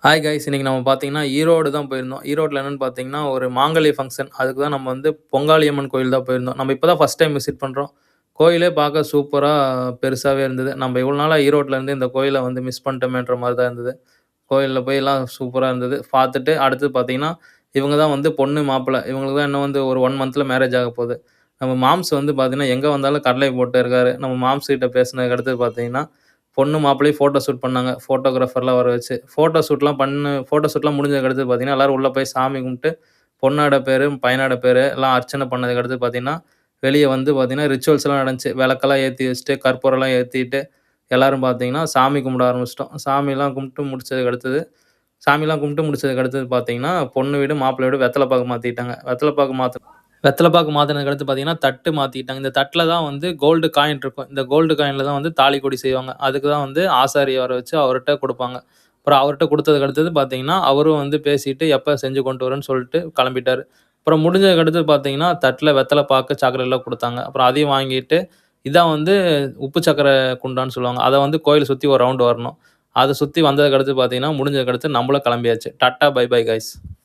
Hi guys! இன்னைக்கு நம்ம பார்த்தீங்கன்னா, ஈரோடு தான் போயிருந்தோம். ஈரோட்ல என்னன்னு பார்த்தீங்கன்னா, ஒரு மாங்கல்ய ஃபங்ஷன். அதுக்கு தான் நம்ம வந்து பொங்காளியம்மன் கோயில் தான் போயிருந்தோம். நம்ம இப்ப தான் ஃபர்ஸ்ட் டைம் விசிட் பண்றோம். கோயிலே பார்க்க சூப்பரா பெருசாவே இருந்தது. நம்ம இவ்வளோ நாளா ஈரோட்ல இருந்து இந்த கோயில வந்து மிஸ் பண்ணிட்டோமேன்ற மாரி தான் இருந்தது. கோயில்ல போய் எல்லாம் சூப்பரா இருந்தது. பார்த்துட்டு அடுத்தது பார்த்தீங்கன்னா, இவங்க தான் வந்து பொண்ணு, மாப்பிள்ளை. இவங்களுக்கு தான் இன்னும் வந்து ஒரு 1 மந்த்ல மேரேஜ் ஆக போது. நம்ம மாம்ஸ் வந்து பார்த்தீங்கன்னா, எங்க வந்தாலும் கடலை போட்டு இருக்காரு. நம்ம மாம்ஸ் கிட்ட பேசினதுக்கு அடுத்தது பார்த்தீங்கன்னா, பொண்ணு, மாப்பிள்ளையும் ஃபோட்டோ ஷூட் பண்ணாங்க. ஃபோட்டோகிராஃபர்லாம் வர வச்சு. ஃபோட்டோ ஷூட்லாம் முடிஞ்சதுக்கு அடுத்து பார்த்தீங்கன்னா, எல்லாரும் உள்ள போய் சாமி கும்பிட்டு, பொண்ணோட பேரு, பையனோட பேரு எல்லாம் அர்ச்சனை பண்ணதுக்கு அடுத்து பார்த்தீங்கன்னா, வெளிய வந்து பார்த்தீங்கன்னா, ரிச்சுவல்ஸ்லாம் நடந்துச்சு. விளக்கெல்லாம் ஏத்தி வச்சுட்டு, கற்பூரம்லாம் ஏத்திட்டு, எல்லாரும் பார்த்தீங்கன்னா, சாமி கும்பிட ஆரம்பிச்சுட்டோம். சாமிலாம் கும்பிட்டு முடிச்சதுக்கு அடுத்தது பார்த்தீங்கன்னா, பொண்ணு வீடு, மாப்பிள்ளை வீடு வெத்தல பாக்கு மாத்திட்டாங்க. வெத்தல பாக்கு மாத்துனதுக்கு அடுத்து பார்த்தீங்கன்னா, தட்டு மாத்திட்டாங்க. இந்த தட்ல தான் வந்து கோல்டு காயின் இருக்கும். இந்த கோல்டு காயின்ல தான் வந்து தாலி கொடி செய்வாங்க. அதுக்கு தான் வந்து ஆசாரிய வர வச்சு அவர்ட்ட குடுப்பாங்க. அப்புறம் அவர்ட்ட குடுத்ததுக்கு அடுத்தது பார்த்தீங்கன்னா, அவரும் வந்து பேசிட்டு எப்ப செஞ்சு கொண்டு வரேன்னு சொல்லிட்டு கிளம்பிட்டாரு. அப்புறம் முடிஞ்சதுக்கு அடுத்தது பார்த்தீங்கன்னா, தட்ல வெத்தல பாக்கு, சாக்லேட்லாம் குடுத்தாங்க. அப்புறம் அதையும் வாங்கிட்டு, இதான் வந்து உப்பு சர்க்கரை குண்டான்னு சொல்லுவாங்க. அத வந்து கோயில சுத்தி ஒரு ரவுண்ட் வரணும். அத சுத்தி வந்ததுக்கு அடுத்து பார்த்தீங்கன்னா, முடிஞ்சதுக்கு அடுத்து நம்மளும் கிளம்பியாச்சு. Tata, bye bye guys.